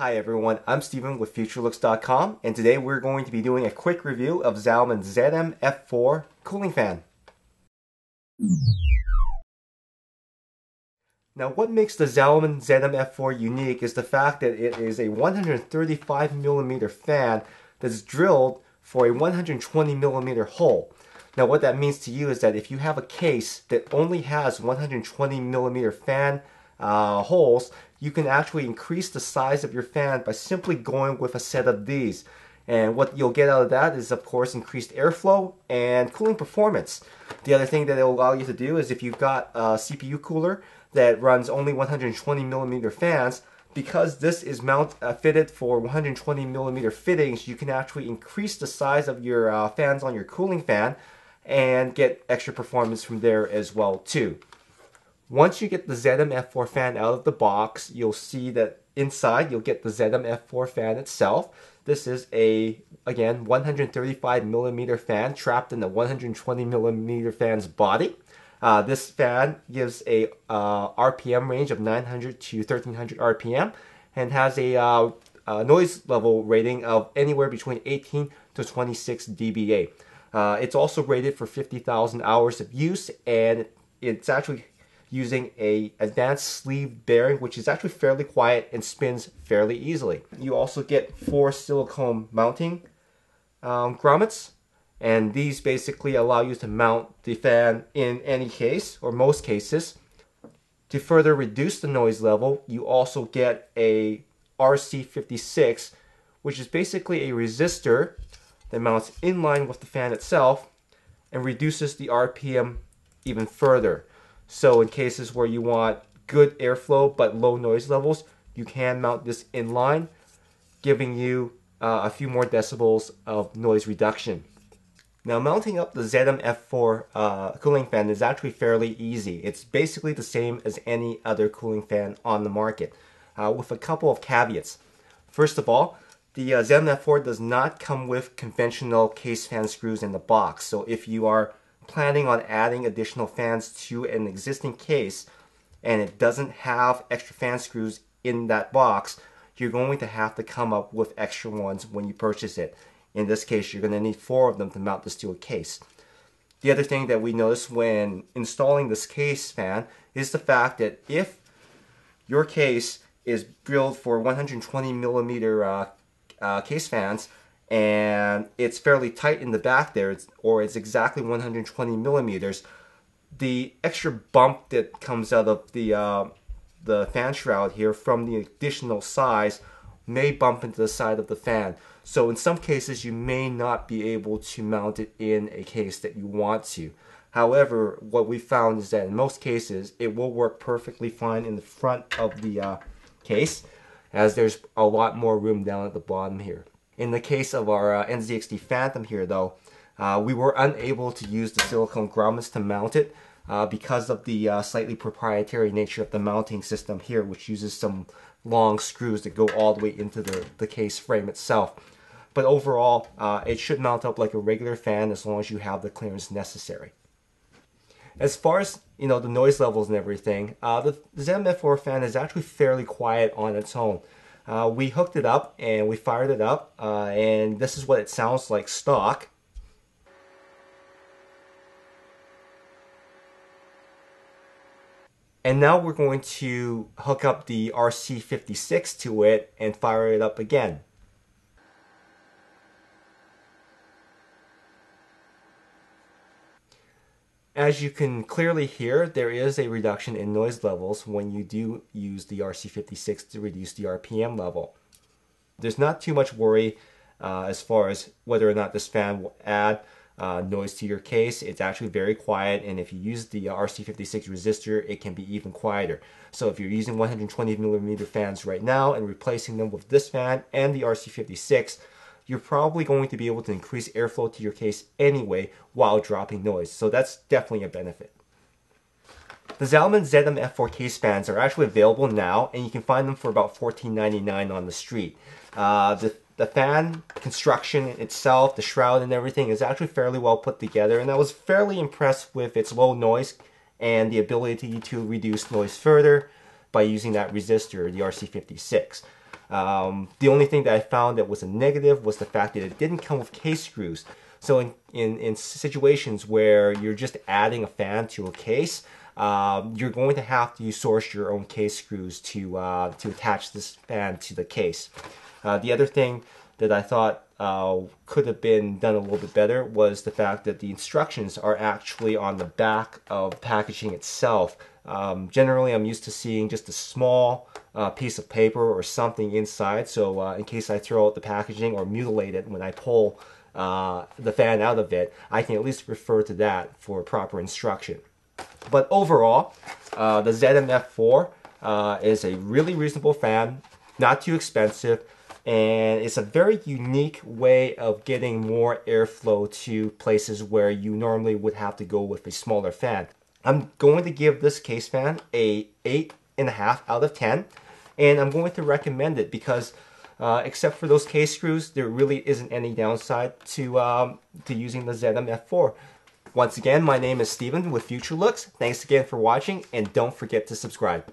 Hi everyone, I'm Steven with Futurelooks.com, and today we're going to be doing a quick review of ZALMAN's ZM-F4 cooling fan. Now what makes the ZALMAN ZM-F4 unique is the fact that it is a 135mm fan that's drilled for a 120mm hole. Now what that means to you is that if you have a case that only has 120mm fan holes, you can actually increase the size of your fan by simply going with a set of these. And what you'll get out of that is, of course, increased airflow and cooling performance. The other thing that it will allow you to do is if you've got a CPU cooler that runs only 120mm fans, because this is fitted for 120mm fittings, you can actually increase the size of your fans on your cooling fan and get extra performance from there as well too. Once you get the ZM-F4 fan out of the box, you'll see that inside you'll get the ZM-F4 fan itself. This is a, again, 135mm fan trapped in the 120mm fan's body. This fan gives a RPM range of 900 to 1300 RPM and has a noise level rating of anywhere between 18 to 26 dBA. It's also rated for 50,000 hours of use, and it's actually using a advanced sleeve bearing, which is actually fairly quiet and spins fairly easily. You also get 4 silicone mounting grommets, and these basically allow you to mount the fan in any case, or most cases. To further reduce the noise level, you also get a RC56, which is basically a resistor that mounts in line with the fan itself and reduces the RPM even further. So in cases where you want good airflow but low noise levels, you can mount this in line, giving you a few more decibels of noise reduction. Now mounting up the ZM-F4 cooling fan is actually fairly easy. It's basically the same as any other cooling fan on the market, with a couple of caveats. First of all, the ZM-F4 does not come with conventional case fan screws in the box. So if you are planning on adding additional fans to an existing case and it doesn't have extra fan screws in that box, you're going to have to come up with extra ones when you purchase it. In this case, you're going to need 4 of them to mount this to a case. The other thing that we noticed when installing this case fan is the fact that if your case is drilled for 120mm case fans and it's fairly tight in the back there, or it's exactly 120mm, the extra bump that comes out of the fan shroud here from the additional size may bump into the side of the fan. So in some cases you may not be able to mount it in a case that you want to. However, what we found is that in most cases it will work perfectly fine in the front of the case, as there's a lot more room down at the bottom here. In the case of our NZXT Phantom here though, we were unable to use the silicone grommets to mount it because of the slightly proprietary nature of the mounting system here, which uses some long screws that go all the way into the case frame itself. But overall, it should mount up like a regular fan as long as you have the clearance necessary. As far as the noise levels and everything, the ZM-F4 fan is actually fairly quiet on its own. We hooked it up and we fired it up, and this is what it sounds like stock. And now we're going to hook up the RC56 to it and fire it up again. As you can clearly hear, there is a reduction in noise levels when you do use the RC56 to reduce the RPM level. There's not too much worry as far as whether or not this fan will add noise to your case. It's actually very quiet, and if you use the RC56 resistor, it can be even quieter. So if you're using 120mm fans right now and replacing them with this fan and the RC56, you're probably going to be able to increase airflow to your case anyway while dropping noise. So that's definitely a benefit. The ZALMAN ZM-F4 case fans are actually available now, and you can find them for about $14.99 on the street. The fan construction itself, the shroud and everything is actually fairly well put together, and I was fairly impressed with its low noise and the ability to reduce noise further by using that resistor, the RC56. The only thing that I found that was a negative was the fact that it didn't come with case screws. So in situations where you're just adding a fan to a case, you're going to have to source your own case screws to attach this fan to the case. The other thing that I thought could have been done a little bit better was the fact that the instructions are actually on the back of the packaging itself. Generally, I'm used to seeing just a small piece of paper or something inside, so in case I throw out the packaging or mutilate it when I pull the fan out of it, I can at least refer to that for proper instruction. But overall, the ZM-F4 is a really reasonable fan, not too expensive, and it's a very unique way of getting more airflow to places where you normally would have to go with a smaller fan. I'm going to give this case fan a 8.5 out of 10, and I'm going to recommend it because except for those case screws, there really isn't any downside to using the ZM-F4. Once again, my name is Steven with Futurelooks. Thanks again for watching, and don't forget to subscribe.